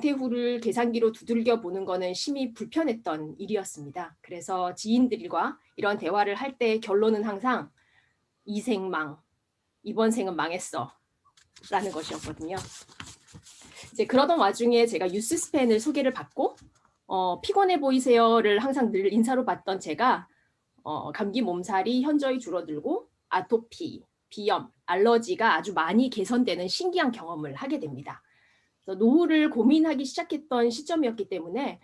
은퇴 후를 계산기로 두들겨 보는 거는 심히 불편했던 일이었습니다. 그래서 지인들과 이런 대화를 할 때 결론은 항상 이 생망, 이번 생은 망했어 라는 것이었거든요. 이제 그러던 와중에 제가 뉴스스팬을 소개를 받고 피곤해 보이세요를 항상 늘 인사로 받던 제가 감기 몸살이 현저히 줄어들고 아토피, 비염, 알러지가 아주 많이 개선되는 신기한 경험을 하게 됩니다. 그래서 노후를 고민하기 시작했던 시점이었기 때문에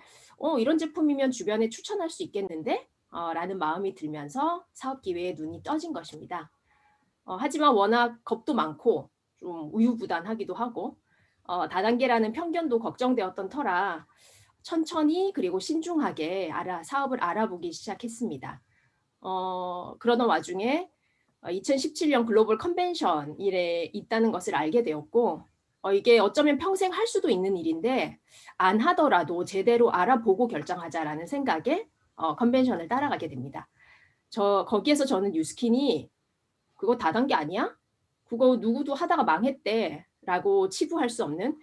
이런 제품이면 주변에 추천할 수 있겠는데? 라는 마음이 들면서 사업 기회에 눈이 떠진 것입니다. 하지만 워낙 겁도 많고 좀 우유부단하기도 하고 다단계라는 편견도 걱정되었던 터라 천천히 그리고 신중하게 사업을 알아보기 시작했습니다. 그러던 와중에 2017년 글로벌 컨벤션 일에 있다는 것을 알게 되었고 이게 어쩌면 평생 할 수도 있는 일인데 안 하더라도 제대로 알아보고 결정하자라는 생각에 컨벤션을 따라가게 됩니다. 거기에서 저는 뉴스킨이 그거 다단계 아니야? 그거 누구도 하다가 망했대 라고 치부할 수 없는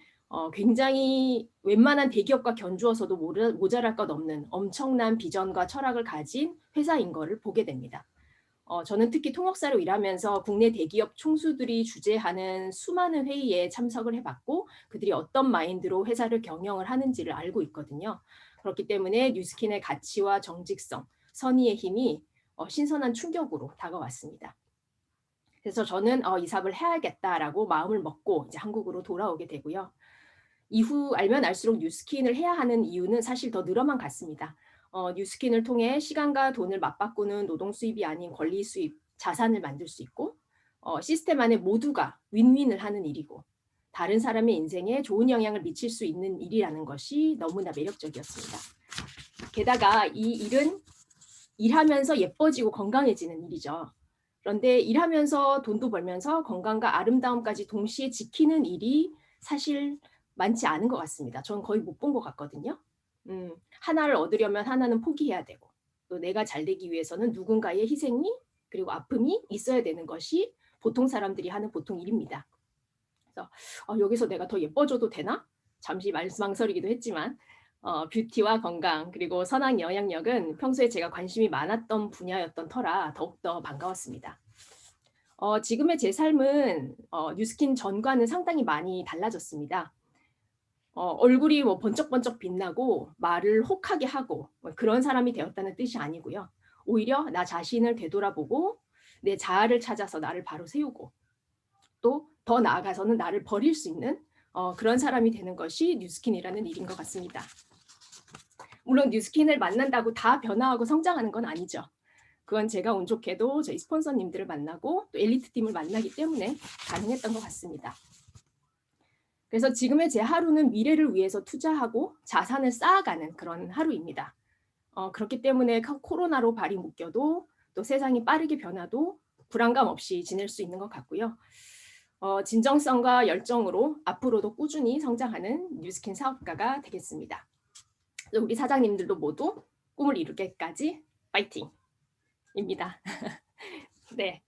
굉장히 웬만한 대기업과 견주어서도 모자랄 것 없는 엄청난 비전과 철학을 가진 회사인 거를 보게 됩니다. 저는 특히 통역사로 일하면서 국내 대기업 총수들이 주재하는 수많은 회의에 참석을 해봤고 그들이 어떤 마인드로 회사를 경영을 하는지를 알고 있거든요. 그렇기 때문에 뉴스킨의 가치와 정직성, 선의의 힘이 신선한 충격으로 다가왔습니다. 그래서 저는 이 사업을 해야겠다라고 마음을 먹고 이제 한국으로 돌아오게 되고요. 이후 알면 알수록 뉴스킨을 해야 하는 이유는 사실 더 늘어만 갔습니다. 뉴스킨을 통해 시간과 돈을 맞바꾸는 노동 수입이 아닌 권리 수입, 자산을 만들 수 있고 시스템 안에 모두가 윈윈을 하는 일이고 다른 사람의 인생에 좋은 영향을 미칠 수 있는 일이라는 것이 너무나 매력적이었습니다. 게다가 이 일은 일하면서 예뻐지고 건강해지는 일이죠. 그런데 일하면서 돈도 벌면서 건강과 아름다움까지 동시에 지키는 일이 사실 많지 않은 것 같습니다. 전 거의 못 본 것 같거든요. 하나를 얻으려면 하나는 포기해야 되고 또 내가 잘 되기 위해서는 누군가의 희생이 그리고 아픔이 있어야 되는 것이 보통 사람들이 하는 보통 일입니다. 그래서 여기서 내가 더 예뻐져도 되나? 잠시 망설이기도 했지만 뷰티와 건강 그리고 선한 영향력은 평소에 제가 관심이 많았던 분야였던 터라 더욱더 반가웠습니다. 지금의 제 삶은 뉴스킨 전과는 상당히 많이 달라졌습니다. 얼굴이 뭐 번쩍번쩍 빛나고 말을 혹하게 하고 그런 사람이 되었다는 뜻이 아니고요. 오히려 나 자신을 되돌아보고 내 자아를 찾아서 나를 바로 세우고 또 더 나아가서는 나를 버릴 수 있는 그런 사람이 되는 것이 뉴스킨이라는 일인 것 같습니다. 물론 뉴스킨을 만난다고 다 변화하고 성장하는 건 아니죠. 그건 제가 운 좋게도 저희 스폰서님들을 만나고 또 엘리트 팀을 만나기 때문에 가능했던 것 같습니다. 그래서 지금의 제 하루는 미래를 위해서 투자하고 자산을 쌓아가는 그런 하루입니다. 그렇기 때문에 코로나로 발이 묶여도 또 세상이 빠르게 변화도 불안감 없이 지낼 수 있는 것 같고요. 진정성과 열정으로 앞으로도 꾸준히 성장하는 뉴스킨 사업가가 되겠습니다. 우리 사장님들도 모두 꿈을 이루기까지 파이팅입니다. 네,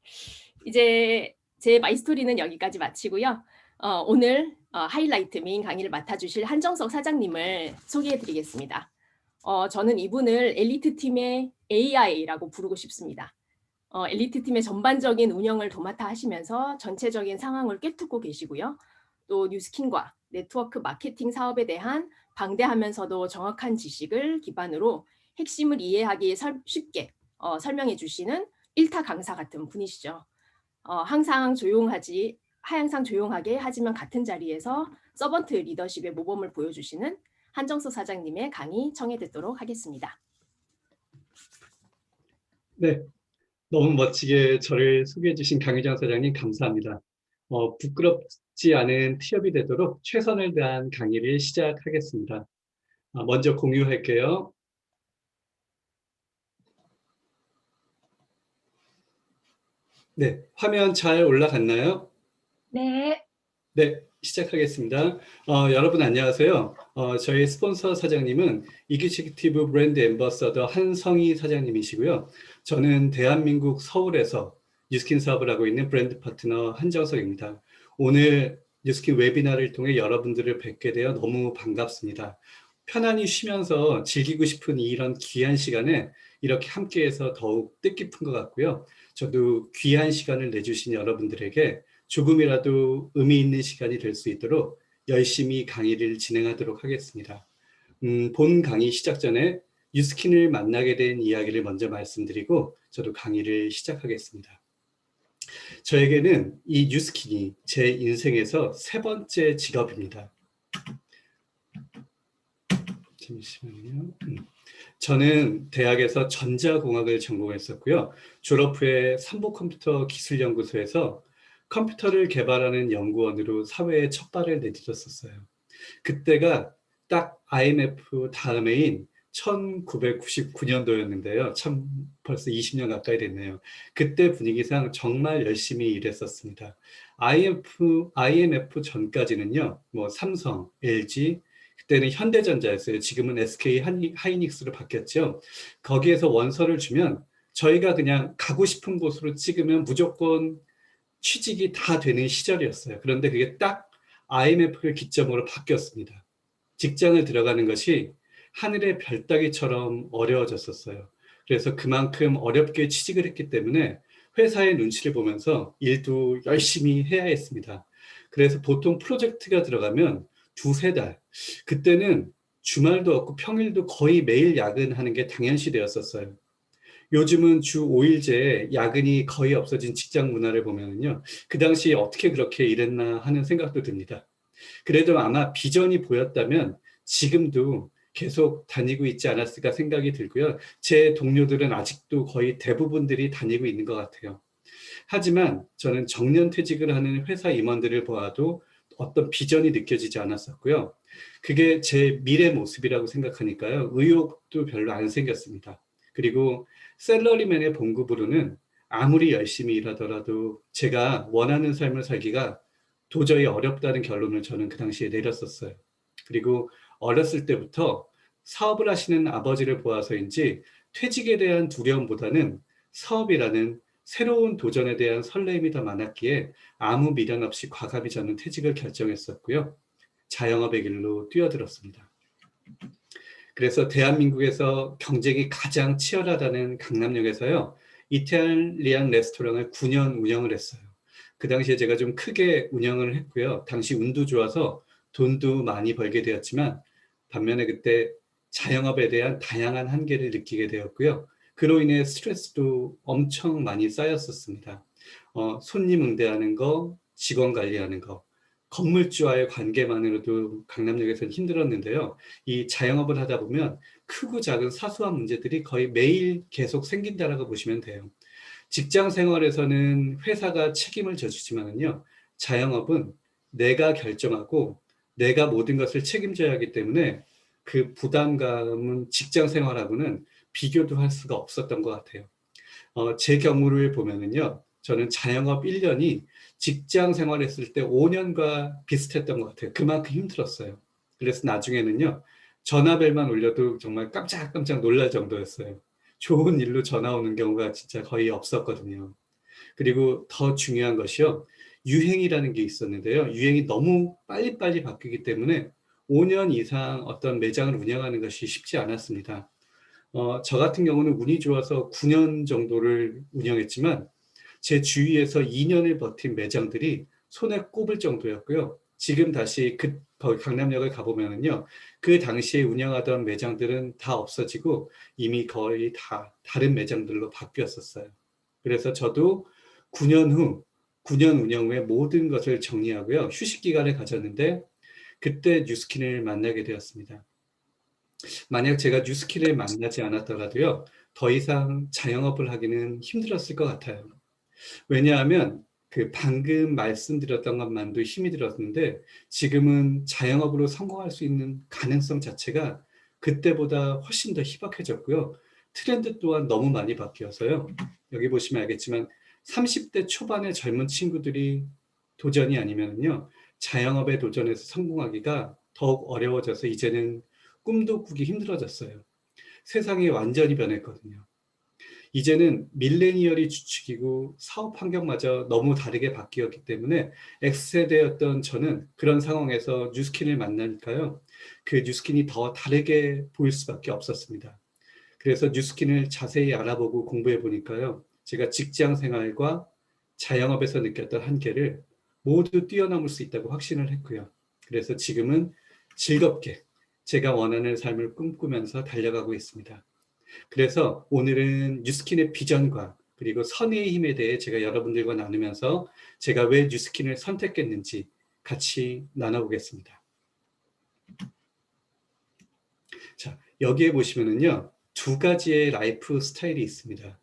이제 제 마이스토리는 여기까지 마치고요. 오늘 하이라이트 메인 강의를 맡아주실 한정석 사장님을 소개해드리겠습니다. 저는 이분을 엘리트 팀의 AI라고 부르고 싶습니다. 엘리트 팀의 전반적인 운영을 도맡아 하시면서 전체적인 상황을 꿰뚫고 계시고요. 또 뉴스킨과 네트워크 마케팅 사업에 대한 방대하면서도 정확한 지식을 기반으로 핵심을 이해하기 쉽게 설명해 주시는 1타 강사 같은 분이시죠. 항상 조용하게 하지만 같은 자리에서 서번트 리더십의 모범을 보여주시는 한정석 사장님의 강의 청해 듣도록 하겠습니다. 네, 너무 멋지게 저를 소개해 주신 강유정 사장님 감사합니다. 부끄럽지 않은 티업이 되도록 최선을 다한 강의를 시작하겠습니다. 먼저 공유할게요. 네, 화면 잘 올라갔나요? 네. 네, 시작하겠습니다. 여러분 안녕하세요. 저희 스폰서 사장님은 이기지티브 브랜드 앰버서더 한성희 사장님이시고요. 저는 대한민국 서울에서 뉴스킨 사업을 하고 있는 브랜드 파트너 한정석입니다. 오늘 뉴스킨 웨비나를 통해 여러분들을 뵙게 되어 너무 반갑습니다. 편안히 쉬면서 즐기고 싶은 이런 귀한 시간에 이렇게 함께해서 더욱 뜻깊은 것 같고요. 저도 귀한 시간을 내주신 여러분들에게 조금이라도 의미 있는 시간이 될 수 있도록 열심히 강의를 진행하도록 하겠습니다. 본 강의 시작 전에 뉴스킨을 만나게 된 이야기를 먼저 말씀드리고 저도 강의를 시작하겠습니다. 저에게는 이 뉴스킨이 제 인생에서 세 번째 직업입니다. 잠시만요. 저는 대학에서 전자공학을 전공했었고요. 졸업 후에 삼보컴퓨터 기술연구소에서 컴퓨터를 개발하는 연구원으로 사회에 첫 발을 내딛었었어요. 그때가 딱 IMF 다음해인 1999년도였는데요. 참 벌써 20년 가까이 됐네요. 그때 분위기상 정말 열심히 일했었습니다. IMF 전까지는요, 뭐 삼성, LG, 그때는 현대전자였어요. 지금은 SK 하이닉스로 바뀌었죠. 거기에서 원서를 주면 저희가 그냥 가고 싶은 곳으로 찍으면 무조건 취직이 다 되는 시절이었어요. 그런데 그게 딱 IMF를 기점으로 바뀌었습니다. 직장을 들어가는 것이 하늘의 별 따기처럼 어려워졌었어요. 그래서 그만큼 어렵게 취직을 했기 때문에 회사의 눈치를 보면서 일도 열심히 해야 했습니다. 그래서 보통 프로젝트가 들어가면 두세 달, 그때는 주말도 없고 평일도 거의 매일 야근하는 게 당연시 되었었어요. 요즘은 주 5일제에 야근이 거의 없어진 직장 문화를 보면요. 그 당시에 어떻게 그렇게 일했나 하는 생각도 듭니다. 그래도 아마 비전이 보였다면 지금도 계속 다니고 있지 않았을까 생각이 들고요. 제 동료들은 아직도 거의 대부분들이 다니고 있는 것 같아요. 하지만 저는 정년퇴직을 하는 회사 임원들을 보아도 어떤 비전이 느껴지지 않았었고요. 그게 제 미래 모습이라고 생각하니까요. 의욕도 별로 안 생겼습니다. 그리고 셀러리맨의 봉급으로는 아무리 열심히 일하더라도 제가 원하는 삶을 살기가 도저히 어렵다는 결론을 저는 그 당시에 내렸었어요. 그리고 어렸을 때부터 사업을 하시는 아버지를 보아서인지 퇴직에 대한 두려움보다는 사업이라는 새로운 도전에 대한 설렘이 더 많았기에 아무 미련 없이 과감히 저는 퇴직을 결정했었고요. 자영업의 길로 뛰어들었습니다. 그래서 대한민국에서 경쟁이 가장 치열하다는 강남역에서요. 이탈리안 레스토랑을 9년 운영을 했어요. 그 당시에 제가 좀 크게 운영을 했고요. 당시 운도 좋아서 돈도 많이 벌게 되었지만 반면에 그때 자영업에 대한 다양한 한계를 느끼게 되었고요. 그로 인해 스트레스도 엄청 많이 쌓였었습니다. 손님 응대하는 거, 직원 관리하는 거, 건물주와의 관계만으로도 강남역에서는 힘들었는데요. 이 자영업을 하다 보면 크고 작은 사소한 문제들이 거의 매일 계속 생긴다라고 보시면 돼요. 직장 생활에서는 회사가 책임을 져주지만은요, 자영업은 내가 결정하고 내가 모든 것을 책임져야 하기 때문에 그 부담감은 직장 생활하고는 비교도 할 수가 없었던 것 같아요. 제 경우를 보면은요, 저는 자영업 1년이 직장 생활했을 때 5년과 비슷했던 것 같아요. 그만큼 힘들었어요. 그래서 나중에는요, 전화벨만 울려도 정말 깜짝깜짝 놀랄 정도였어요. 좋은 일로 전화 오는 경우가 진짜 거의 없었거든요. 그리고 더 중요한 것이요. 유행이라는 게 있었는데요. 유행이 너무 빨리빨리 바뀌기 때문에 5년 이상 어떤 매장을 운영하는 것이 쉽지 않았습니다. 저 같은 경우는 운이 좋아서 9년 정도를 운영했지만 제 주위에서 2년을 버틴 매장들이 손에 꼽을 정도였고요. 지금 다시 거기 강남역을 가보면은요, 그 당시에 운영하던 매장들은 다 없어지고 이미 거의 다 다른 매장들로 바뀌었었어요. 그래서 저도 9년 후, 9년 운영 후에 모든 것을 정리하고요. 휴식 기간을 가졌는데 그때 뉴스킨을 만나게 되었습니다. 만약 제가 뉴스킨을 만나지 않았더라도요, 더 이상 자영업을 하기는 힘들었을 것 같아요. 왜냐하면 그 방금 말씀드렸던 것만도 힘이 들었는데 지금은 자영업으로 성공할 수 있는 가능성 자체가 그때보다 훨씬 더 희박해졌고요. 트렌드 또한 너무 많이 바뀌어서요. 여기 보시면 알겠지만 30대 초반의 젊은 친구들이 도전이 아니면요. 자영업에 도전해서 성공하기가 더욱 어려워져서 이제는 꿈도 꾸기 힘들어졌어요. 세상이 완전히 변했거든요. 이제는 밀레니얼이 주축이고 사업 환경마저 너무 다르게 바뀌었기 때문에 X세대였던 저는 그런 상황에서 뉴스킨을 만나니까요. 그 뉴스킨이 더 다르게 보일 수밖에 없었습니다. 그래서 뉴스킨을 자세히 알아보고 공부해 보니까요. 제가 직장 생활과 자영업에서 느꼈던 한계를 모두 뛰어넘을 수 있다고 확신을 했고요. 그래서 지금은 즐겁게 제가 원하는 삶을 꿈꾸면서 달려가고 있습니다. 그래서 오늘은 뉴스킨의 비전과 그리고 선의의 힘에 대해 제가 여러분들과 나누면서 제가 왜 뉴스킨을 선택했는지 같이 나눠보겠습니다. 자, 여기에 보시면은요, 두 가지의 라이프 스타일이 있습니다.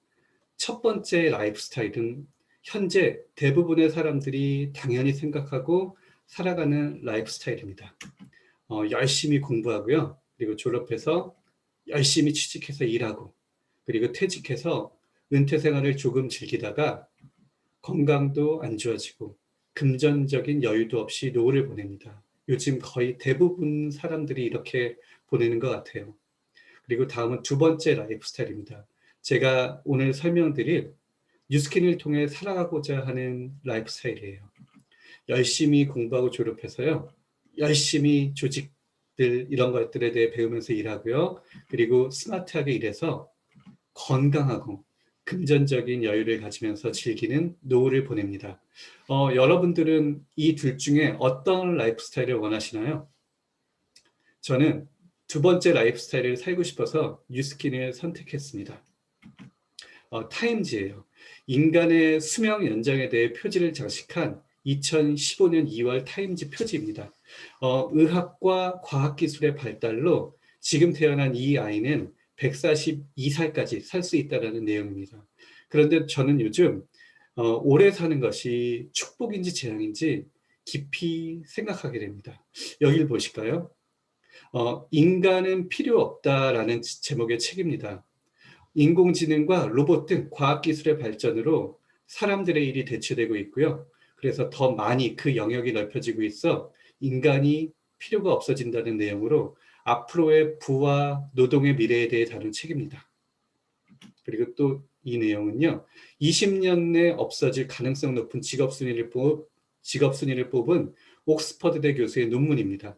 첫 번째 라이프 스타일은 현재 대부분의 사람들이 당연히 생각하고 살아가는 라이프 스타일입니다. 열심히 공부하고요. 그리고 졸업해서 열심히 취직해서 일하고, 그리고 퇴직해서 은퇴 생활을 조금 즐기다가 건강도 안 좋아지고 금전적인 여유도 없이 노후를 보냅니다. 요즘 거의 대부분 사람들이 이렇게 보내는 것 같아요. 그리고 다음은 두 번째 라이프 스타일입니다. 제가 오늘 설명드릴 뉴스킨을 통해 살아가고자 하는 라이프 스타일이에요. 열심히 공부하고 졸업해서요. 열심히 조직들 이런 것들에 대해 배우면서 일하고요. 그리고 스마트하게 일해서 건강하고 금전적인 여유를 가지면서 즐기는 노후를 보냅니다. 여러분들은 이 둘 중에 어떤 라이프 스타일을 원하시나요? 저는 두 번째 라이프 스타일을 살고 싶어서 뉴스킨을 선택했습니다. 타임즈예요. 인간의 수명 연장에 대해 표지를 장식한 2015년 2월 타임즈 표지입니다. 의학과 과학기술의 발달로 지금 태어난 이 아이는 142살까지 살 수 있다는 내용입니다. 그런데 저는 요즘 오래 사는 것이 축복인지 재앙인지 깊이 생각하게 됩니다. 여기를 보실까요? 인간은 필요 없다라는 제목의 책입니다. 인공지능과 로봇 등 과학기술의 발전으로 사람들의 일이 대체되고 있고요. 그래서 더 많이 그 영역이 넓혀지고 있어 인간이 필요가 없어진다는 내용으로 앞으로의 부와 노동의 미래에 대해 다룬 책입니다. 그리고 또 이 내용은요. 20년 내 없어질 가능성 높은 직업순위를 뽑은 옥스퍼드대 교수의 논문입니다.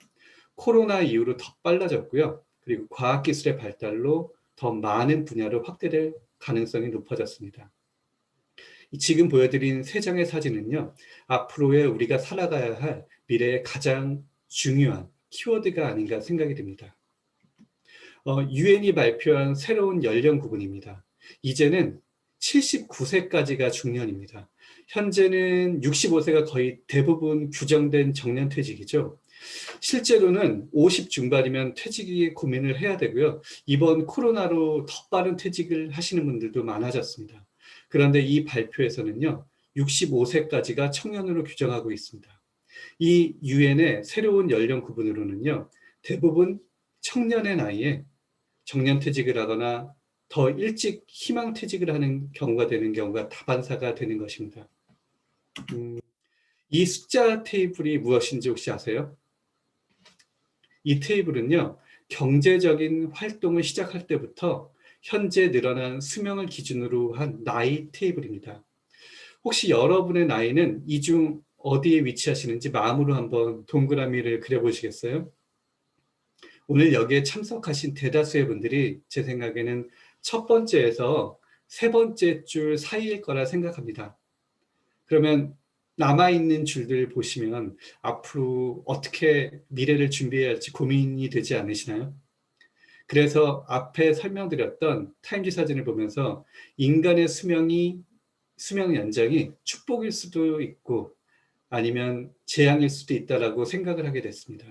코로나 이후로 더 빨라졌고요. 그리고 과학기술의 발달로 더 많은 분야로 확대될 가능성이 높아졌습니다. 지금 보여드린 세 장의 사진은요. 앞으로의 우리가 살아가야 할 미래의 가장 중요한 키워드가 아닌가 생각이 듭니다. 유엔이 발표한 새로운 연령 구분입니다. 이제는 79세까지가 중년입니다. 현재는 65세가 거의 대부분 규정된 정년퇴직이죠. 실제로는 50 중반이면 퇴직이 고민을 해야 되고요. 이번 코로나로 더 빠른 퇴직을 하시는 분들도 많아졌습니다. 그런데 이 발표에서는요. 65세까지가 청년으로 규정하고 있습니다. 이 유엔의 새로운 연령 구분으로는요. 대부분 청년의 나이에 정년퇴직을 하거나 더 일찍 희망퇴직을 하는 경우가 되는 경우가 다반사가 되는 것입니다. 이 숫자 테이블이 무엇인지 혹시 아세요? 이 테이블은요, 경제적인 활동을 시작할 때부터 현재 늘어난 수명을 기준으로 한 나이 테이블입니다. 혹시 여러분의 나이는 이 중 어디에 위치하시는지 마음으로 한번 동그라미를 그려보시겠어요? 오늘 여기에 참석하신 대다수의 분들이 제 생각에는 첫 번째에서 세 번째 줄 사이일 거라 생각합니다. 그러면 남아있는 줄들 보시면 앞으로 어떻게 미래를 준비해야 할지 고민이 되지 않으시나요? 그래서 앞에 설명드렸던 타임지 사진을 보면서 인간의 수명 연장이 축복일 수도 있고 아니면 재앙일 수도 있다라고 생각을 하게 됐습니다.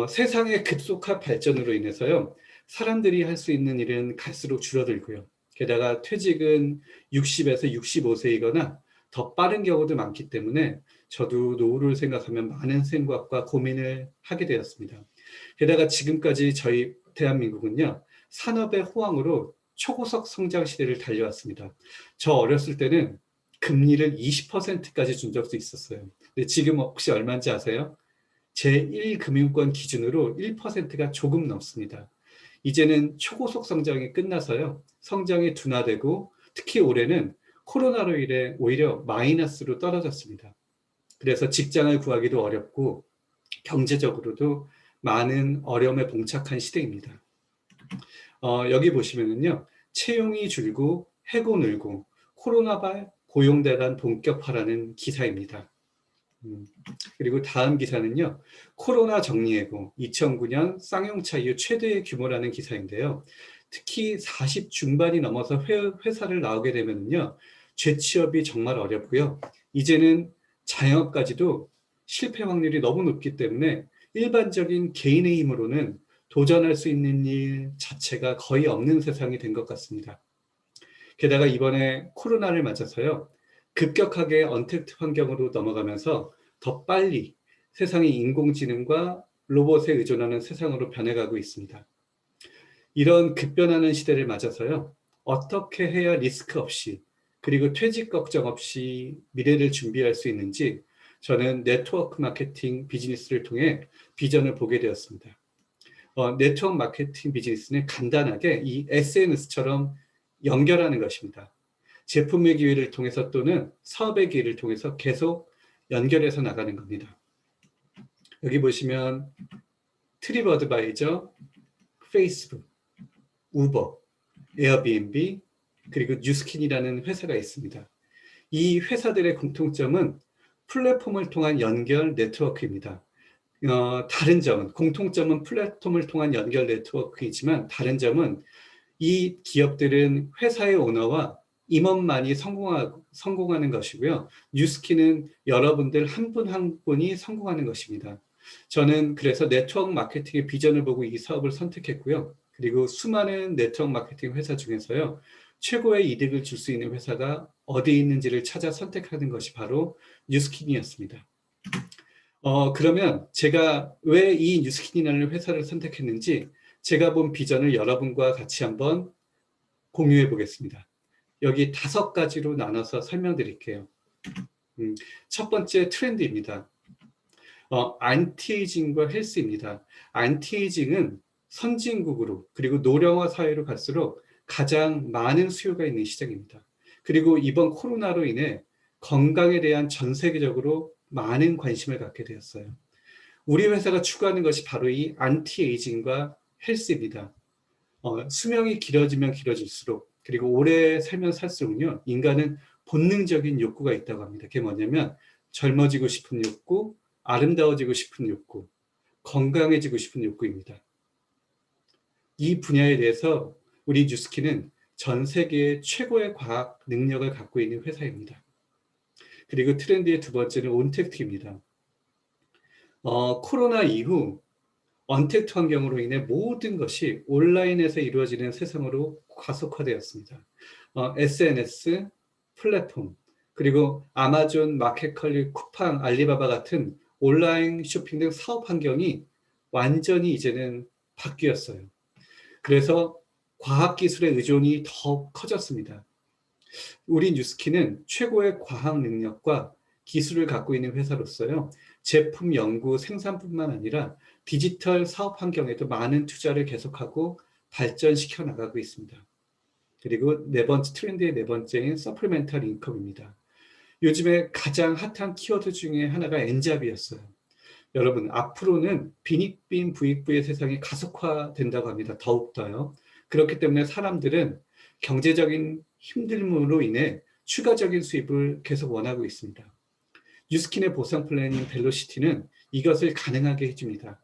세상의 급속한 발전으로 인해서요, 사람들이 할 수 있는 일은 갈수록 줄어들고요. 게다가 퇴직은 60에서 65세이거나 더 빠른 경우도 많기 때문에 저도 노후를 생각하면 많은 생각과 고민을 하게 되었습니다. 게다가 지금까지 저희 대한민국은요, 산업의 호황으로 초고속 성장 시대를 달려왔습니다. 저 어렸을 때는 금리를 20%까지 준 적도 있었어요. 근데 지금 혹시 얼마인지 아세요? 제1금융권 기준으로 1%가 조금 넘습니다. 이제는 초고속 성장이 끝나서요. 성장이 둔화되고 특히 올해는 코로나로 인해 오히려 마이너스로 떨어졌습니다. 그래서 직장을 구하기도 어렵고 경제적으로도 많은 어려움에 봉착한 시대입니다. 여기 보시면은요, 채용이 줄고 해고 늘고 코로나발 고용대란 본격화라는 기사입니다. 그리고 다음 기사는요, 코로나 정리해고 2009년 쌍용차 이후 최대의 규모라는 기사인데요. 특히 40 중반이 넘어서 회사를 나오게 되면요, 재취업이 정말 어렵고요. 이제는 자영업까지도 실패 확률이 너무 높기 때문에 일반적인 개인의 힘으로는 도전할 수 있는 일 자체가 거의 없는 세상이 된 것 같습니다. 게다가 이번에 코로나를 맞아서요, 급격하게 언택트 환경으로 넘어가면서 더 빨리 세상이 인공지능과 로봇에 의존하는 세상으로 변해가고 있습니다. 이런 급변하는 시대를 맞아서요, 어떻게 해야 리스크 없이 그리고 퇴직 걱정 없이 미래를 준비할 수 있는지 저는 네트워크 마케팅 비즈니스를 통해 비전을 보게 되었습니다. 네트워크 마케팅 비즈니스는 간단하게 이 SNS처럼 연결하는 것입니다. 제품의 기회를 통해서 또는 사업의 기회를 통해서 계속 연결해서 나가는 겁니다. 여기 보시면 트립어드바이저, 페이스북, 우버, 에어비앤비, 그리고 뉴스킨이라는 회사가 있습니다. 이 회사들의 공통점은 플랫폼을 통한 연결 네트워크입니다. 다른 점은, 공통점은 플랫폼을 통한 연결 네트워크이지만 다른 점은 이 기업들은 회사의 오너와 임원만이 성공하는 것이고요. 뉴스킨은 여러분들 한 분 한 분이 성공하는 것입니다. 저는 그래서 네트워크 마케팅의 비전을 보고 이 사업을 선택했고요. 그리고 수많은 네트워크 마케팅 회사 중에서요, 최고의 이득을 줄 수 있는 회사가 어디 있는지를 찾아 선택하는 것이 바로 뉴스킨이었습니다. 그러면 제가 왜 이 뉴스킨이라는 회사를 선택했는지 제가 본 비전을 여러분과 같이 한번 공유해 보겠습니다. 여기 5가지로 나눠서 설명드릴게요. 첫 번째 트렌드입니다. 안티에이징과 헬스입니다. 안티에이징은 선진국으로 그리고 노령화 사회로 갈수록 가장 많은 수요가 있는 시장입니다. 그리고 이번 코로나로 인해 건강에 대한 전 세계적으로 많은 관심을 갖게 되었어요. 우리 회사가 추구하는 것이 바로 이 안티에이징과 헬스입니다. 수명이 길어지면 길어질수록 그리고 오래 살면 살수록요, 인간은 본능적인 욕구가 있다고 합니다. 그게 뭐냐면 젊어지고 싶은 욕구, 아름다워지고 싶은 욕구, 건강해지고 싶은 욕구입니다. 이 분야에 대해서 우리 뉴스킨은 전 세계의 최고의 과학 능력을 갖고 있는 회사입니다. 그리고 트렌드의 두 번째는 온택트입니다. 코로나 이후 언택트 환경으로 인해 모든 것이 온라인에서 이루어지는 세상으로 가속화되었습니다. SNS, 플랫폼, 그리고 아마존, 마켓컬리, 쿠팡, 알리바바 같은 온라인 쇼핑 등 사업 환경이 완전히 이제는 바뀌었어요. 그래서 과학기술의 의존이 더 커졌습니다. 우리 뉴스킨은 최고의 과학 능력과 기술을 갖고 있는 회사로서요, 제품 연구 생산뿐만 아니라 디지털 사업 환경에도 많은 투자를 계속하고 발전시켜 나가고 있습니다. 그리고 트렌드의 네 번째인 서플리멘탈 인컴입니다. 요즘에 가장 핫한 키워드 중에 하나가 엔잡이었어요. 여러분, 앞으로는 빈익빈 부익부의 세상이 가속화된다고 합니다. 더욱더요. 그렇기 때문에 사람들은 경제적인 힘듦으로 인해 추가적인 수입을 계속 원하고 있습니다. 뉴스킨의 보상 플래닝 벨로시티는 이것을 가능하게 해줍니다.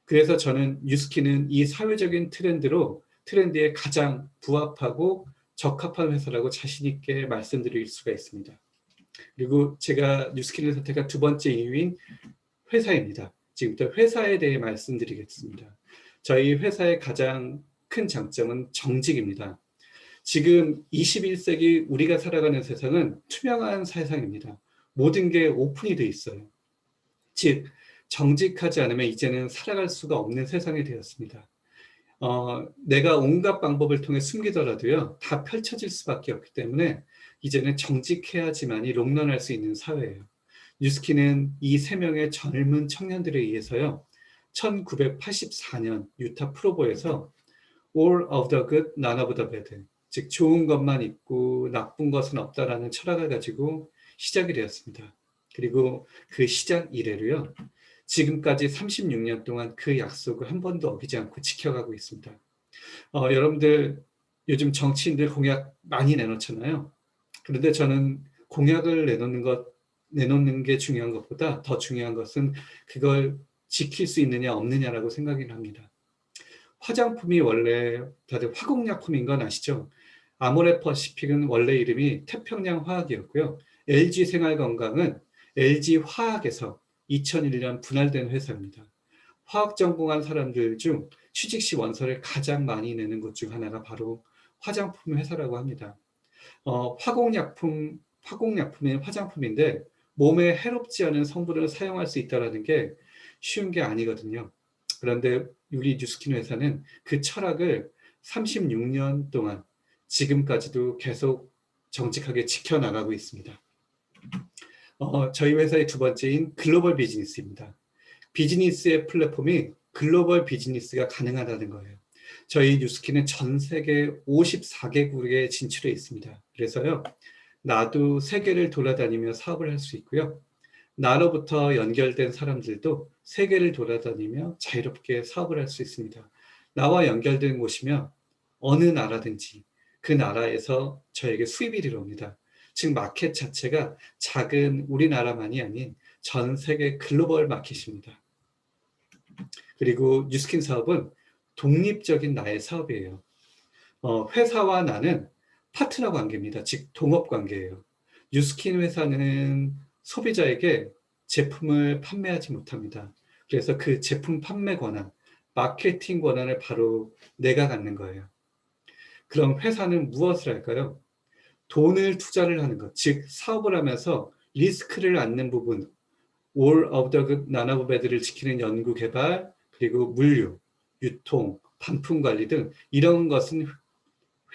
그래서 저는 뉴스킨은 이 사회적인 트렌드에 가장 부합하고 적합한 회사라고 자신 있게 말씀드릴 수가 있습니다. 그리고 제가 뉴스킨을 선택한 두 번째 이유인 회사입니다. 지금부터 회사에 대해 말씀드리겠습니다. 저희 회사의 가장 큰 장점은 정직입니다. 지금 21세기 우리가 살아가는 세상은 투명한 세상입니다. 모든 게 오픈이 돼 있어요. 즉, 정직하지 않으면 이제는 살아갈 수가 없는 세상이 되었습니다. 내가 온갖 방법을 통해 숨기더라도요, 다 펼쳐질 수밖에 없기 때문에 이제는 정직해야지만이 롱런할 수 있는 사회예요. 뉴스킨은 이 3명의 젊은 청년들에 의해서요, 1984년 유타 프로보에서 all of the good, none of the bad. 즉 좋은 것만 있고 나쁜 것은 없다라는 철학을 가지고 시작이 되었습니다. 그리고 그 시작 이래로요. 지금까지 36년 동안 그 약속을 한 번도 어기지 않고 지켜가고 있습니다. 여러분들 요즘 정치인들 공약 많이 내놓잖아요. 그런데 저는 공약을 내놓는 게 중요한 것보다 더 중요한 것은 그걸 지킬 수 있느냐 없느냐라고 생각을 합니다. 화장품이 원래 다들 화공약품인 건 아시죠? 아모레퍼시픽은 원래 이름이 태평양 화학이었고요. LG 생활건강은 LG 화학에서 2001년 분할된 회사입니다. 화학 전공한 사람들 중 취직 시 원서를 가장 많이 내는 곳 중 하나가 바로 화장품 회사라고 합니다. 화공약품인 화장품인데 몸에 해롭지 않은 성분을 사용할 수 있다는 게 쉬운 게 아니거든요. 그런데 우리 뉴스킨 회사는 그 철학을 36년 동안 지금까지도 계속 정직하게 지켜나가고 있습니다. 저희 회사의 두 번째인 글로벌 비즈니스입니다. 비즈니스의 플랫폼이 글로벌 비즈니스가 가능하다는 거예요. 저희 뉴스킨은 전 세계 54개국에 진출해 있습니다. 그래서요, 나도 세계를 돌아다니며 사업을 할 수 있고요. 나로부터 연결된 사람들도 세계를 돌아다니며 자유롭게 사업을 할 수 있습니다. 나와 연결된 곳이며 어느 나라든지 그 나라에서 저에게 수입이 들어옵니다. 즉 마켓 자체가 작은 우리나라만이 아닌 전 세계 글로벌 마켓입니다. 그리고 뉴스킨 사업은 독립적인 나의 사업이에요. 회사와 나는 파트너 관계입니다. 즉 동업 관계예요. 뉴스킨 회사는 소비자에게 제품을 판매하지 못합니다. 그래서 그 제품 판매 권한, 마케팅 권한을 바로 내가 갖는 거예요. 그럼 회사는 무엇을 할까요? 돈을 투자를 하는 것, 즉 사업을 하면서 리스크를 안는 부분, all of the good, none of bad를 지키는 연구 개발, 그리고 물류, 유통, 반품 관리 등 이런 것은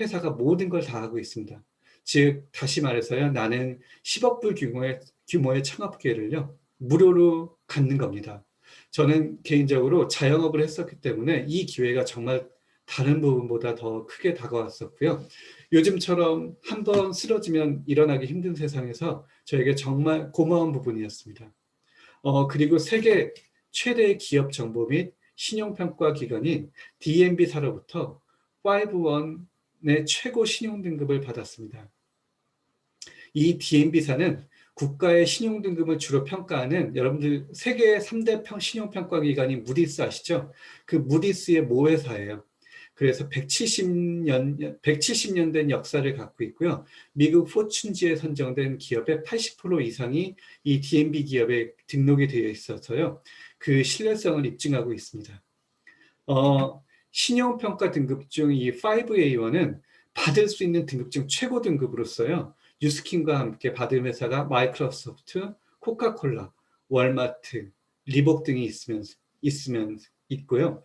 회사가 모든 걸 다 하고 있습니다. 즉 다시 말해서요, 나는 10억 불 규모의 창업 기회를요 무료로 갖는 겁니다. 저는 개인적으로 자영업을 했었기 때문에 이 기회가 정말 다른 부분보다 더 크게 다가왔었고요. 요즘처럼 한번 쓰러지면 일어나기 힘든 세상에서 저에게 정말 고마운 부분이었습니다. 그리고 세계 최대의 기업 정보 및 신용평가 기관인 DNB사로부터 5-1의 최고 신용 등급을 받았습니다. 이 DNB사는 국가의 신용 등급을 주로 평가하는 여러분들 세계 3대 신용평가 기관인 무디스 아시죠? 그 무디스의 모회사예요. 그래서 170년 된 역사를 갖고 있고요. 미국 포춘지에 선정된 기업의 80% 이상이 이 DNB 기업에 등록이 되어 있어서요. 그 신뢰성을 입증하고 있습니다. 신용평가 등급 중 이 5A1은 받을 수 있는 등급 중 최고 등급으로서요. 뉴스킨과 함께 받은 회사가 마이크로소프트, 코카콜라, 월마트, 리복 등이 있고요.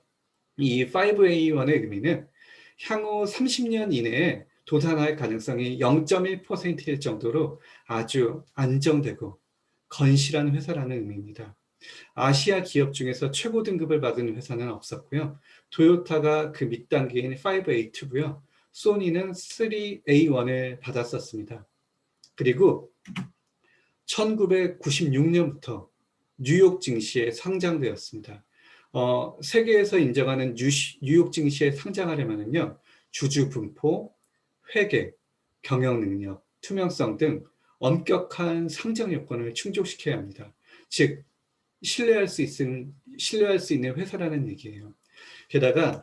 이 5A1의 의미는 향후 30년 이내에 도산할 가능성이 0.1%일 정도로 아주 안정되고 건실한 회사라는 의미입니다. 아시아 기업 중에서 최고 등급을 받은 회사는 없었고요. 토요타가 그 밑단계인 5A2고요. 소니는 3A1을 받았었습니다. 그리고 1996년부터 뉴욕 증시에 상장되었습니다. 세계에서 인정하는 뉴욕 증시에 상장하려면요, 주주 분포, 회계, 경영 능력, 투명성 등 엄격한 상장 요건을 충족시켜야 합니다. 즉 신뢰할 수 있는 회사라는 얘기예요. 게다가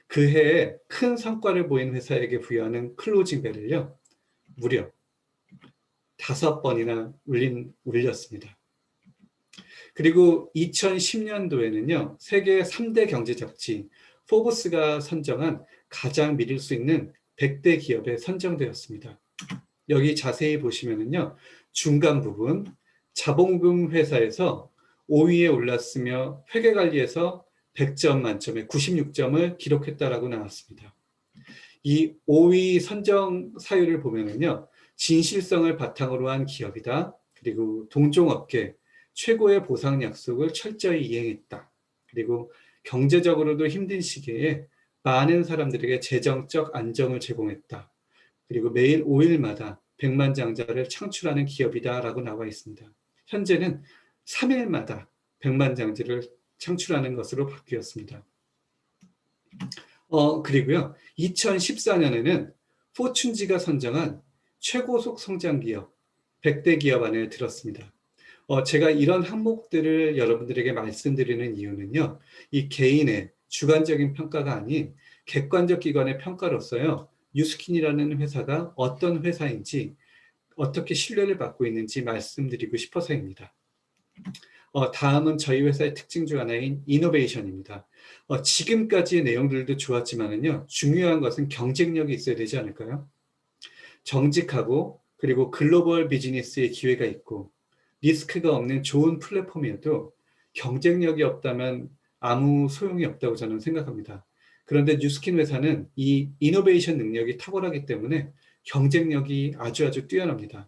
그 해에 큰 성과를 보인 회사에게 부여하는 클로징 벨을요, 무려 5번이나 울렸습니다. 그리고 2010년도에는요, 세계 3대 경제 잡지 포브스가 선정한 가장 믿을 수 있는 100대 기업에 선정되었습니다. 여기 자세히 보시면은요, 중간 부분 자본금 회사에서 5위에 올랐으며 회계 관리에서 100점 만점에 96점을 기록했다라고 나왔습니다. 이 5위 선정 사유를 보면은요, 진실성을 바탕으로 한 기업이다. 그리고 동종업계 최고의 보상 약속을 철저히 이행했다. 그리고 경제적으로도 힘든 시기에 많은 사람들에게 재정적 안정을 제공했다. 그리고 매일 5일마다 100만 장자를 창출하는 기업이다라고 나와 있습니다. 현재는 3일마다 100만 장자를 창출하는 것으로 바뀌었습니다. 그리고요, 2014년에는 포춘지가 선정한 최고속 성장 기업 100대 기업 안에 들었습니다. 제가 이런 항목들을 여러분들에게 말씀드리는 이유는요, 이 개인의 주관적인 평가가 아닌 객관적 기관의 평가로서요, 뉴스킨이라는 회사가 어떤 회사인지, 어떻게 신뢰를 받고 있는지 말씀드리고 싶어서입니다. 다음은 저희 회사의 특징 중 하나인 이노베이션입니다. 지금까지의 내용들도 좋았지만은요, 중요한 것은 경쟁력이 있어야 되지 않을까요? 정직하고 그리고 글로벌 비즈니스의 기회가 있고 리스크가 없는 좋은 플랫폼이어도 경쟁력이 없다면 아무 소용이 없다고 저는 생각합니다. 그런데 뉴스킨 회사는 이 이노베이션 능력이 탁월하기 때문에 경쟁력이 아주 뛰어납니다.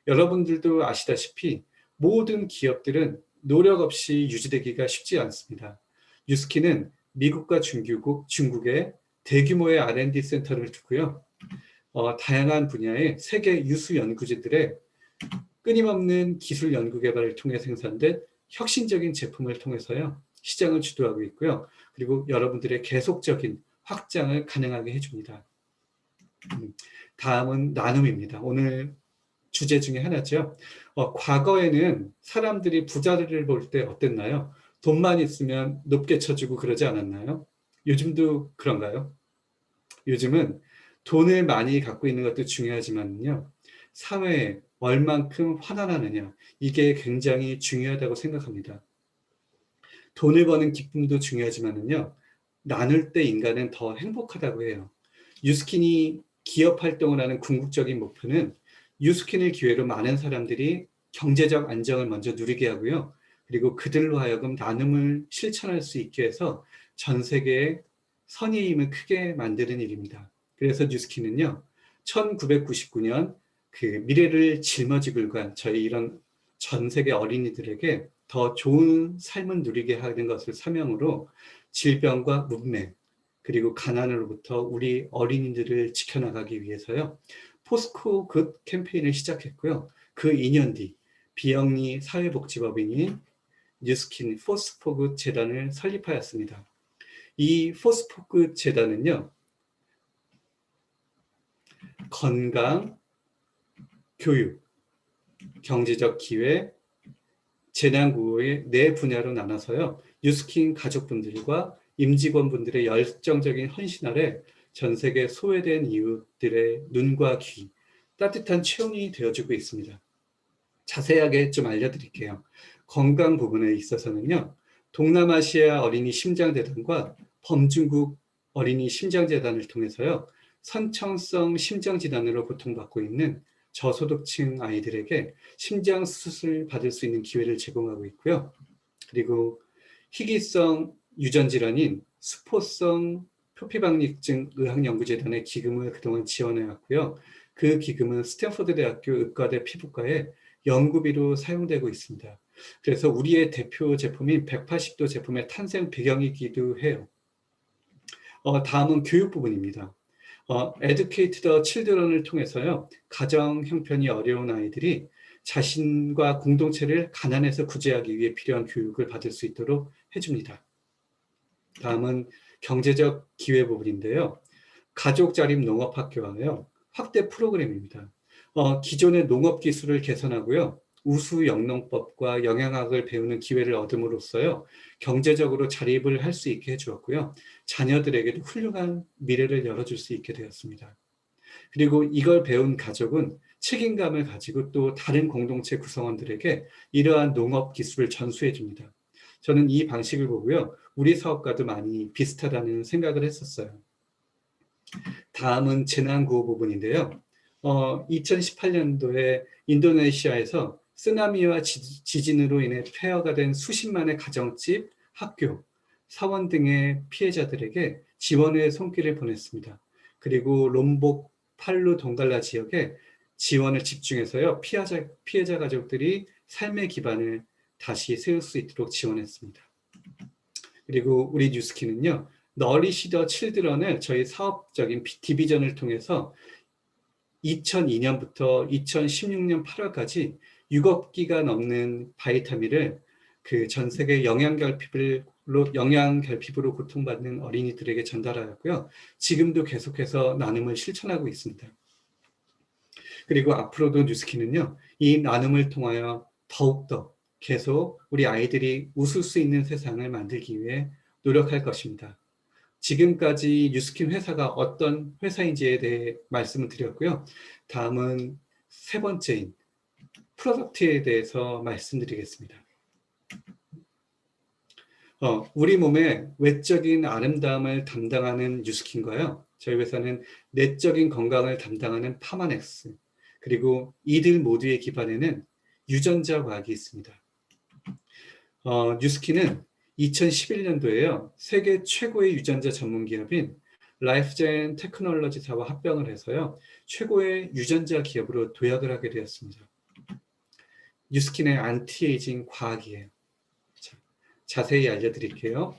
여러분들도 아시다시피 모든 기업들은 노력 없이 유지되기가 쉽지 않습니다. 뉴스킨은 미국과 중국에 대규모의 R&D 센터를 두고요. 다양한 분야의 세계 유수 연구진들의 끊임없는 기술 연구 개발을 통해 생산된 혁신적인 제품을 통해서요, 시장을 주도하고 있고요. 그리고 여러분들의 계속적인 확장을 가능하게 해줍니다. 다음은 나눔입니다. 오늘 주제 중에 하나죠. 과거에는 사람들이 부자를 볼 때 어땠나요? 돈만 있으면 높게 쳐주고 그러지 않았나요? 요즘도 그런가요? 요즘은 돈을 많이 갖고 있는 것도 중요하지만요, 사회에 얼만큼 환원하느냐, 이게 굉장히 중요하다고 생각합니다. 돈을 버는 기쁨도 중요하지만요, 나눌 때 인간은 더 행복하다고 해요. 유스킨이 기업 활동을 하는 궁극적인 목표는 유스킨을 기회로 많은 사람들이 경제적 안정을 먼저 누리게 하고요. 그리고 그들로 하여금 나눔을 실천할 수 있게 해서 전 세계에 선의의 힘을 크게 만드는 일입니다. 그래서 뉴스킨은요, 1999년 그 미래를 짊어지고 간 저희 이런 전 세계 어린이들에게 더 좋은 삶을 누리게 하는 것을 사명으로 질병과 문맹, 그리고 가난으로부터 우리 어린이들을 지켜나가기 위해서요, 포스코 굿 캠페인을 시작했고요. 그 2년 뒤 비영리 사회복지법인인 뉴스킨 포스포굿 재단을 설립하였습니다. 이 포스포굿 재단은요, 건강, 교육, 경제적 기회, 재난구호의 네 분야로 나눠서요, 뉴스킨 가족분들과 임직원분들의 열정적인 헌신 아래 전 세계 소외된 이웃들의 눈과 귀, 따뜻한 체온이 되어주고 있습니다. 자세하게 좀 알려드릴게요. 건강 부분에 있어서는요, 동남아시아 어린이 심장재단과 범중국 어린이 심장재단을 통해서요, 선천성 심장질환으로 고통받고 있는 저소득층 아이들에게 심장 수술 받을 수 있는 기회를 제공하고 있고요. 그리고 희귀성 유전질환인 스포성 표피박릭증 의학연구재단의 기금을 그동안 지원해왔고요. 그 기금은 스탠포드 대학교 의과대 피부과에 연구비로 사용되고 있습니다. 그래서 우리의 대표 제품인 180도 제품의 탄생 배경이기도 해요. 다음은 교육 부분입니다. Educate the Children을 통해서요, 가정 형편이 어려운 아이들이 자신과 공동체를 가난에서 구제하기 위해 필요한 교육을 받을 수 있도록 해줍니다. 다음은 경제적 기회 부분인데요. 가족자립 농업학교와요, 확대 프로그램입니다. 기존의 농업 기술을 개선하고요, 우수 영농법과 영양학을 배우는 기회를 얻음으로써요, 경제적으로 자립을 할 수 있게 해주었고요, 자녀들에게도 훌륭한 미래를 열어줄 수 있게 되었습니다. 그리고 이걸 배운 가족은 책임감을 가지고 또 다른 공동체 구성원들에게 이러한 농업 기술을 전수해 줍니다. 저는 이 방식을 보고요, 우리 사업과도 많이 비슷하다는 생각을 했었어요. 다음은 재난구호 부분인데요. 2018년도에 인도네시아에서 쓰나미와 지진으로 인해 폐허가 된 수십만의 가정집, 학교, 사원 등의 피해자들에게 지원의 손길을 보냈습니다. 그리고 롬복, 팔루, 동갈라 지역에 지원을 집중해서요, 피해자 가족들이 삶의 기반을 다시 세울 수 있도록 지원했습니다. 그리고 우리 뉴스킨은요, 너리시 더 칠드런을 저희 사업적인 디비전을 통해서 2002년부터 2016년 8월까지 6억 기가 넘는 바이타민을 그 전 세계 영양결핍으로 고통받는 어린이들에게 전달하였고요. 지금도 계속해서 나눔을 실천하고 있습니다. 그리고 앞으로도 뉴스킨은요, 이 나눔을 통하여 더욱더 계속 우리 아이들이 웃을 수 있는 세상을 만들기 위해 노력할 것입니다. 지금까지 뉴스킨 회사가 어떤 회사인지에 대해 말씀을 드렸고요. 다음은 세 번째인 프로덕트에 대해서 말씀드리겠습니다. 우리 몸의 외적인 아름다움을 담당하는 뉴스킨과요. 저희 회사는 내적인 건강을 담당하는 파마넥스, 그리고 이들 모두의 기반에는 유전자 과학이 있습니다. 뉴스킨은 2011년도에요. 세계 최고의 유전자 전문 기업인 라이프젠 테크놀로지사와 합병을 해서요. 최고의 유전자 기업으로 도약을 하게 되었습니다. 뉴스킨의 안티에이징 과학이에요. 자, 자세히 알려드릴게요.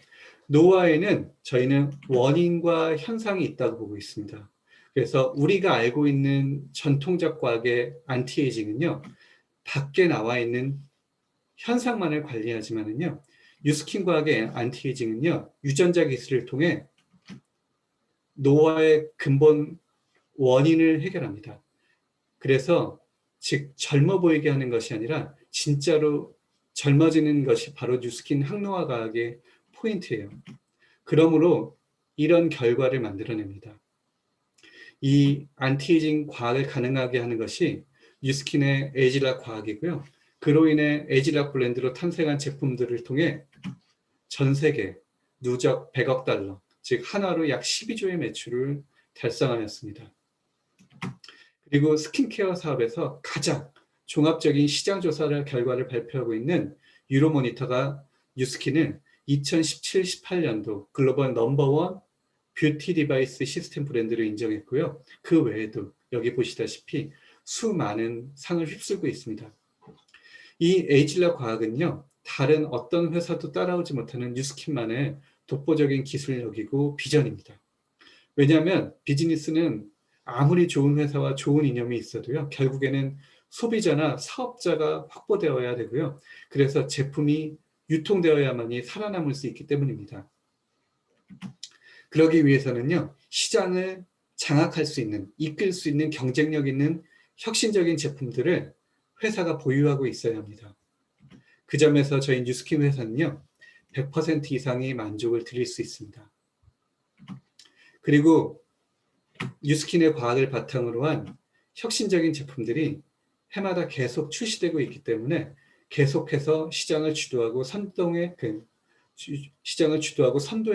노화에는 저희는 원인과 현상이 있다고 보고 있습니다. 그래서 우리가 알고 있는 전통적 과학의 안티에이징은요. 밖에 나와 있는 현상만을 관리하지만은요. 뉴스킨 과학의 안티에이징은요. 유전자 기술을 통해 노화의 근본 원인을 해결합니다. 그래서 즉 젊어 보이게 하는 것이 아니라 진짜로 젊어지는 것이 바로 뉴스킨 항노화 과학의 포인트예요. 그러므로 이런 결과를 만들어냅니다. 이 안티에이징 과학을 가능하게 하는 것이 뉴스킨의 에이지락 과학이고요. 그로 인해 에이지락 블렌드로 탄생한 제품들을 통해 전 세계 누적 100억 달러, 즉 한화로 약 12조의 매출을 달성하였습니다. 그리고 스킨케어 사업에서 가장 종합적인 시장 조사 결과를 발표하고 있는 유로모니터가 뉴스킨을 2017-18년도 글로벌 넘버원 뷰티 디바이스 시스템 브랜드로 인정했고요. 그 외에도 여기 보시다시피 수많은 상을 휩쓸고 있습니다. 이 에이질라 과학은요. 다른 어떤 회사도 따라오지 못하는 뉴스킨만의 독보적인 기술력이고 비전입니다. 왜냐하면 비즈니스는 아무리 좋은 회사와 좋은 이념이 있어도요. 결국에는 소비자나 사업자가 확보되어야 되고요. 그래서 제품이 유통되어야만이 살아남을 수 있기 때문입니다. 그러기 위해서는요. 시장을 장악할 수 있는, 이끌 수 있는 경쟁력 있는 혁신적인 제품들을 회사가 보유하고 있어야 합니다. 그 점에서 저희 뉴스킨 회사는요. 100% 이상의 만족을 드릴 수 있습니다. 그리고 뉴스킨의 과학을 바탕으로 한 혁신적인 제품들이 해마다 계속 출시되고 있기 때문에 계속해서 시장을 주도하고 선도해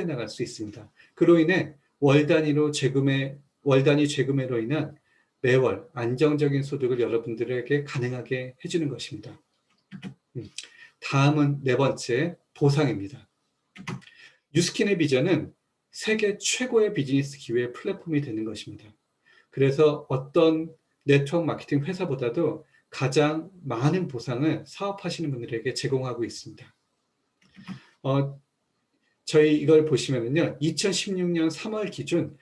나갈 수 있습니다. 그로 인해 월 단위 재구매로 인한 매월 안정적인 소득을 여러분들에게 가능하게 해주는 것입니다. 다음은 네 번째, 보상입니다. 뉴스킨의 비전은 세계 최고의 비즈니스 기회 플랫폼이 되는 것입니다. 그래서 어떤 네트워크 마케팅 회사보다도 가장 많은 보상을 사업하시는 분들에게 제공하고 있습니다. 저희 이걸 보시면은요, 2016년 3월 기준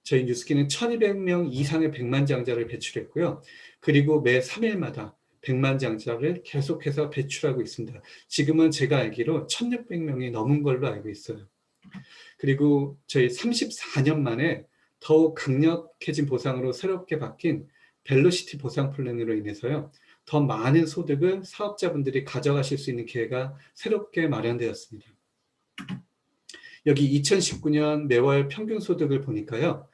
저희 뉴스킨은 1200명 이상의 백만장자를 배출했고요. 그리고 매 3일마다 100만장자를 계속해서 배출하고 있습니다. 지금은 제가 알기로 1600명이 넘은 걸로 알고 있어요. 그리고 저희 34년 만에 더욱 강력해진 보상으로 새롭게 바뀐 벨로시티 보상 플랜으로 인해서요. 더 많은 소득을 사업자분들이 가져가실 수 있는 기회가 새롭게 마련되었습니다. 여기 2019년 매월 평균 소득을 보니까요.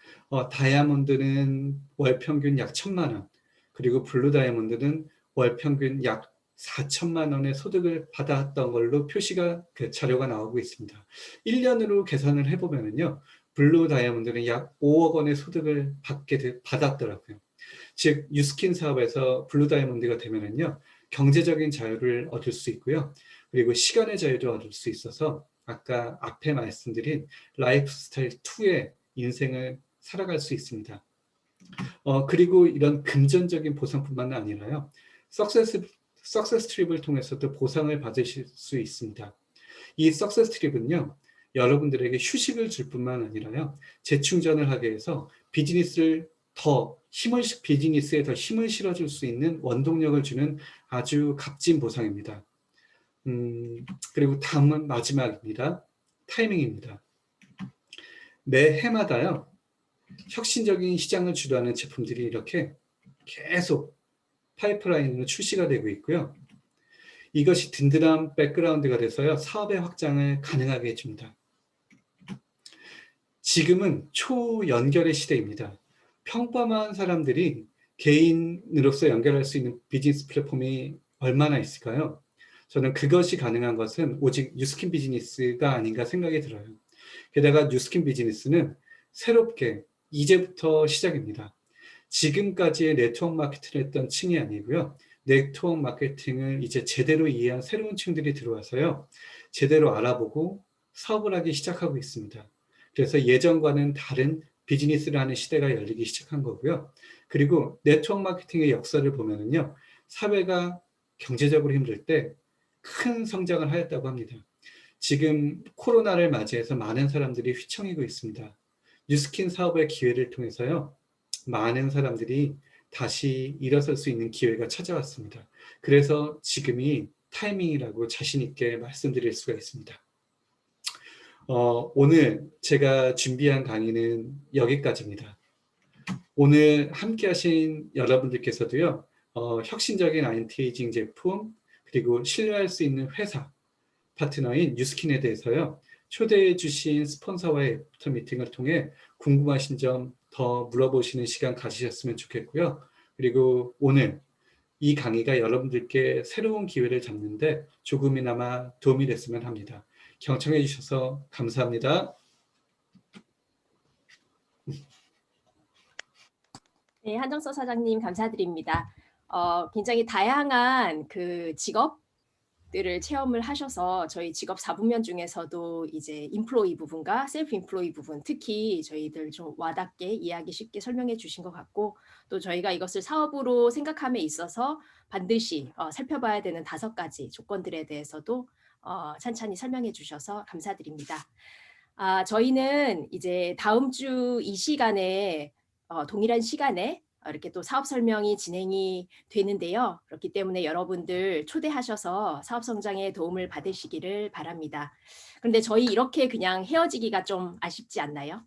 다이아몬드는 월 평균 약 1000만 원, 그리고 블루 다이아몬드는 월 평균 약 4천만 원의 소득을 받았던 걸로 자료가 나오고 있습니다. 1년으로 계산을 해보면요. 블루 다이아몬드는 약 5억 원의 소득을 받았더라고요. 즉, 뉴스킨 사업에서 블루 다이아몬드가 되면은요. 경제적인 자유를 얻을 수 있고요. 그리고 시간의 자유도 얻을 수 있어서 아까 앞에 말씀드린 라이프스타일 2의 인생을 살아갈 수 있습니다. 그리고 이런 금전적인 보상뿐만 아니라요. 석세스 트립을 통해서도 보상을 받으실 수 있습니다. 이 석세스 트립은요. 여러분들에게 휴식을 줄 뿐만 아니라요, 재충전을 하게 해서 비즈니스에 더 힘을 실어줄 수 있는 원동력을 주는 아주 값진 보상입니다. 그리고 다음은 마지막입니다. 타이밍입니다. 매 해마다요, 혁신적인 시장을 주도하는 제품들이 이렇게 계속 파이프라인으로 출시가 되고 있고요. 이것이 든든한 백그라운드가 돼서요, 사업의 확장을 가능하게 해줍니다. 지금은 초연결의 시대입니다. 평범한 사람들이 개인으로서 연결할 수 있는 비즈니스 플랫폼이 얼마나 있을까요? 저는 그것이 가능한 것은 오직 뉴스킨 비즈니스가 아닌가 생각이 들어요. 게다가 뉴스킨 비즈니스는 새롭게 이제부터 시작입니다. 지금까지의 네트워크 마케팅을 했던 층이 아니고요. 네트워크 마케팅을 이제 제대로 이해한 새로운 층들이 들어와서요, 제대로 알아보고 사업을 하기 시작하고 있습니다. 그래서 예전과는 다른 비즈니스를 하는 시대가 열리기 시작한 거고요. 그리고 네트워크 마케팅의 역사를 보면은요, 사회가 경제적으로 힘들 때 큰 성장을 하였다고 합니다. 지금 코로나를 맞이해서 많은 사람들이 휘청이고 있습니다. 뉴스킨 사업의 기회를 통해서요, 많은 사람들이 다시 일어설 수 있는 기회가 찾아왔습니다. 그래서 지금이 타이밍이라고 자신 있게 말씀드릴 수가 있습니다. 오늘 제가 준비한 강의는 여기까지입니다. 오늘 함께 하신 여러분들께서도요, 혁신적인 안티에이징 제품, 그리고 신뢰할 수 있는 회사, 파트너인 뉴스킨에 대해서요, 초대해 주신 스폰서와의 애프터 미팅을 통해 궁금하신 점 더 물어보시는 시간 가지셨으면 좋겠고요. 그리고 오늘 이 강의가 여러분들께 새로운 기회를 잡는데 조금이나마 도움이 됐으면 합니다. 경청해 주셔서 감사합니다. 네, 한정서 사장님 감사드립니다. 굉장히 다양한 그 직업들을 체험을 하셔서 저희 직업 4분면 중에서도 이제 인플로이 부분과 셀프 인플로이 부분, 특히 저희들 좀 와닿게 이해하기 쉽게 설명해 주신 것 같고, 또 저희가 이것을 사업으로 생각함에 있어서 반드시 살펴봐야 되는 5가지 조건들에 대해서도 찬찬히 설명해 주셔서 감사드립니다. 저희는 이제 다음 주 이 시간에 동일한 시간에 이렇게 또 사업 설명이 진행이 되는데요. 그렇기 때문에 여러분들 초대하셔서 사업 성장에 도움을 받으시기를 바랍니다. 그런데 저희 이렇게 그냥 헤어지기가 좀 아쉽지 않나요?